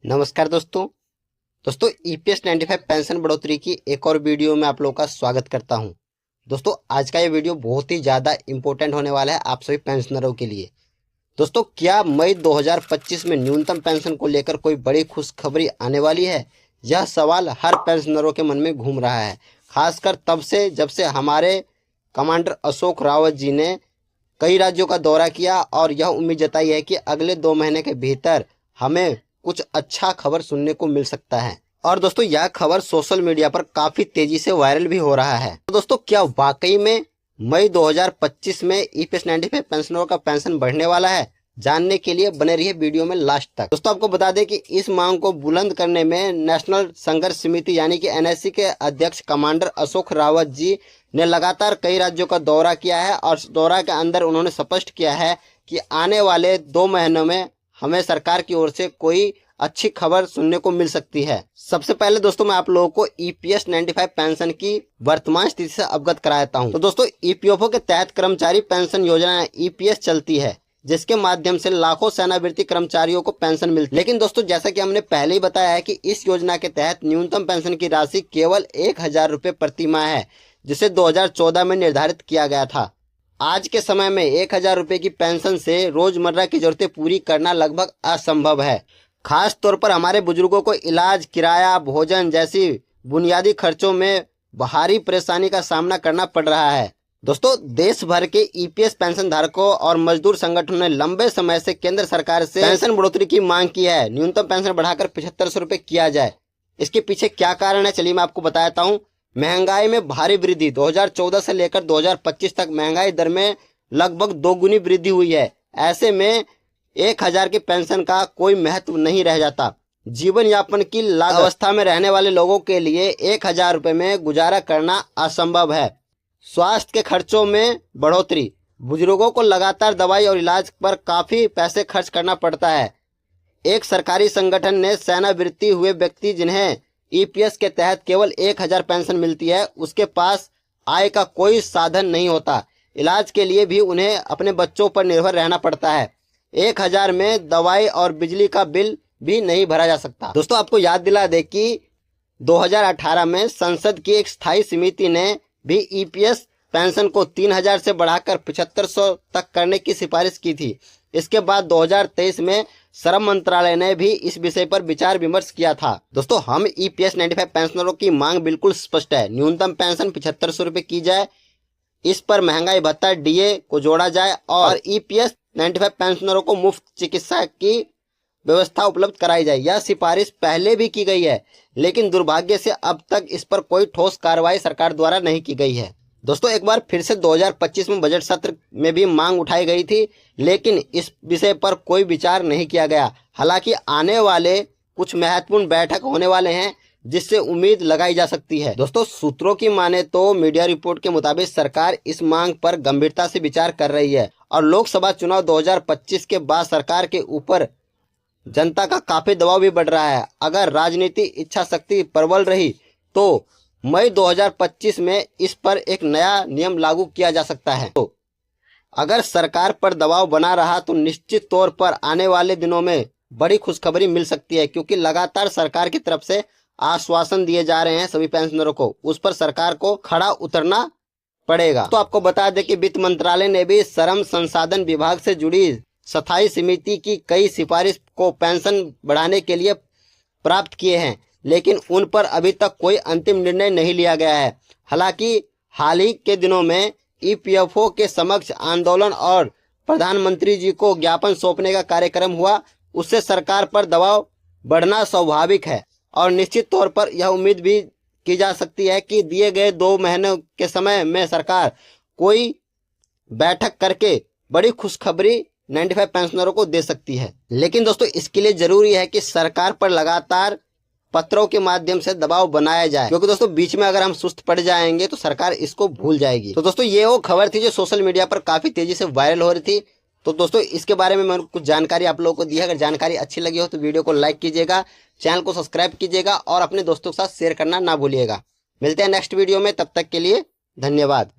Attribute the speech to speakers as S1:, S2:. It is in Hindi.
S1: नमस्कार दोस्तों ईपीएस 95 पेंशन बढ़ोतरी की एक और वीडियो में आप लोगों का स्वागत करता हूं। दोस्तों आज का ये वीडियो बहुत ही ज़्यादा इम्पोर्टेंट होने वाला है आप सभी पेंशनरों के लिए। दोस्तों क्या मई 2025 में न्यूनतम पेंशन को लेकर कोई बड़ी खुशखबरी आने वाली है? यह सवाल हर पेंशनरों के मन में घूम रहा है, खासकर तब से जब से हमारे कमांडर अशोक रावत जी ने कई राज्यों का दौरा किया और यह उम्मीद जताई है कि अगले 2 महीने के भीतर हमें कुछ अच्छा खबर सुनने को मिल सकता है। और दोस्तों यह खबर सोशल मीडिया पर काफी तेजी से वायरल भी हो रहा है। तो दोस्तों क्या वाकई में मई 2025 में ईपीएस 95 पेंशनरों का पेंशन बढ़ने वाला है? जानने के लिए बने रहिए वीडियो में लास्ट तक। दोस्तों आपको बता दें कि इस मांग को बुलंद करने में नेशनल संघर्ष समिति यानी कि एनएससी के अध्यक्ष कमांडर अशोक रावत जी ने लगातार कई राज्यों का दौरा किया है और दौरा के अंदर उन्होंने स्पष्ट किया है कि आने वाले 2 महीनों में हमें सरकार की ओर से कोई अच्छी खबर सुनने को मिल सकती है। सबसे पहले दोस्तों मैं आप लोगों को ईपीएस 95 पेंशन की वर्तमान स्थिति से अवगत कराता हूं। तो दोस्तों ईपीएफओ के तहत कर्मचारी पेंशन योजना ईपीएस चलती है, जिसके माध्यम से लाखों सेवानिवृत्ति कर्मचारियों को पेंशन मिलती है। लेकिन दोस्तों जैसा कि हमने पहले ही बताया है कि इस योजना के तहत न्यूनतम पेंशन की राशि केवल 1000 रुपये प्रति माह है, जिसे 2014 में निर्धारित किया गया था। आज के समय में 1000 रुपये की पेंशन से रोजमर्रा की जरूरतें पूरी करना लगभग असंभव है। खास तौर पर हमारे बुजुर्गों को इलाज, किराया, भोजन जैसी बुनियादी खर्चों में भारी परेशानी का सामना करना पड़ रहा है। दोस्तों देश भर के ईपीएस पेंशन धारकों और मजदूर संगठनों ने लंबे समय से केंद्र सरकार से पेंशन बढ़ोतरी की मांग की है। न्यूनतम पेंशन बढ़ाकर 7500 रुपये किया जाए। इसके पीछे क्या कारण है, चलिए मैं आपको बताता हूँ। महंगाई में भारी वृद्धि, 2014 से लेकर 2025 तक महंगाई दर में लगभग 2 गुनी वृद्धि हुई है। ऐसे में 1000 की पेंशन का कोई महत्व नहीं रह जाता। जीवन यापन की लागत अवस्था में रहने वाले लोगों के लिए 1000 रुपये में गुजारा करना असंभव है। स्वास्थ्य के खर्चों में बढ़ोतरी, बुजुर्गों को लगातार दवाई और इलाज पर काफी पैसे खर्च करना पड़ता है। एक सरकारी संगठन ने सेवानिवृत्ति हुए व्यक्ति जिन्हें ईपीएस के तहत केवल 1000 पेंशन मिलती है, उसके पास आय का कोई साधन नहीं होता। इलाज के लिए भी उन्हें अपने बच्चों पर निर्भर रहना पड़ता है। 1000 में दवाई और बिजली का बिल भी नहीं भरा जा सकता। दोस्तों आपको याद दिला दे कि 2018 में संसद की एक स्थायी समिति ने भी ईपीएस पेंशन को 3000 से बढ़ाकर 7500 तक करने की सिफारिश की थी। इसके बाद 2023 में श्रम मंत्रालय ने भी इस विषय पर विचार विमर्श किया था। दोस्तों हम ईपीएस 95 पेंशनरों की मांग बिल्कुल स्पष्ट है। न्यूनतम पेंशन 7500 रुपये की जाए, इस पर महंगाई भत्ता डीए को जोड़ा जाए और ईपीएस 95 पेंशनरों को मुफ्त चिकित्सा की व्यवस्था उपलब्ध कराई जाए। यह सिफारिश पहले भी की गई है, लेकिन दुर्भाग्य से अब तक इस पर कोई ठोस कार्रवाई सरकार द्वारा नहीं की गई है। दोस्तों एक बार फिर से 2025 में बजट सत्र में भी मांग उठाई गई थी, लेकिन इस विषय पर कोई विचार नहीं किया गया। हालांकि आने वाले कुछ महत्वपूर्ण बैठक होने वाले हैं, जिससे उम्मीद लगाई जा सकती है। दोस्तों सूत्रों की माने तो मीडिया रिपोर्ट के मुताबिक सरकार इस मांग पर गंभीरता से विचार कर रही है और लोकसभा चुनाव 2025 के बाद सरकार के ऊपर जनता का काफी दबाव भी बढ़ रहा है। अगर राजनीति इच्छा शक्ति प्रबल रही तो मई 2025 में इस पर एक नया नियम लागू किया जा सकता है। तो अगर सरकार पर दबाव बना रहा तो निश्चित तौर पर आने वाले दिनों में बड़ी खुशखबरी मिल सकती है, क्योंकि लगातार सरकार की तरफ से आश्वासन दिए जा रहे हैं सभी पेंशनरों को, उस पर सरकार को खड़ा उतरना पड़ेगा। तो आपको बता दें कि वित्त मंत्रालय ने भी श्रम संसाधन विभाग से जुड़ी स्थायी समिति की कई सिफारिश को पेंशन बढ़ाने के लिए प्राप्त किए हैं, लेकिन उन पर अभी तक कोई अंतिम निर्णय नहीं लिया गया है। हालांकि हाल ही के दिनों में ईपीएफओ के समक्ष आंदोलन और प्रधानमंत्री जी को ज्ञापन सौंपने का कार्यक्रम हुआ, उससे सरकार पर दबाव बढ़ना स्वाभाविक है और निश्चित तौर पर यह उम्मीद भी की जा सकती है कि दिए गए 2 महीनों के समय में सरकार कोई बैठक करके बड़ी खुशखबरी 95 पेंशनरों को दे सकती है। लेकिन दोस्तों इसके लिए जरूरी है कि सरकार पर लगातार पत्रों के माध्यम से दबाव बनाया जाए, क्योंकि दोस्तों बीच में अगर हम सुस्त पड़ जाएंगे तो सरकार इसको भूल जाएगी। तो दोस्तों ये वो खबर थी जो सोशल मीडिया पर काफी तेजी से वायरल हो रही थी। तो दोस्तों इसके बारे में मैंने कुछ जानकारी आप लोगों को दी है। अगर जानकारी अच्छी लगी हो तो वीडियो को लाइक कीजिएगा, चैनल को सब्सक्राइब कीजिएगा और अपने दोस्तों के साथ शेयर करना ना भूलिएगा। मिलते हैं नेक्स्ट वीडियो में, तब तक के लिए धन्यवाद।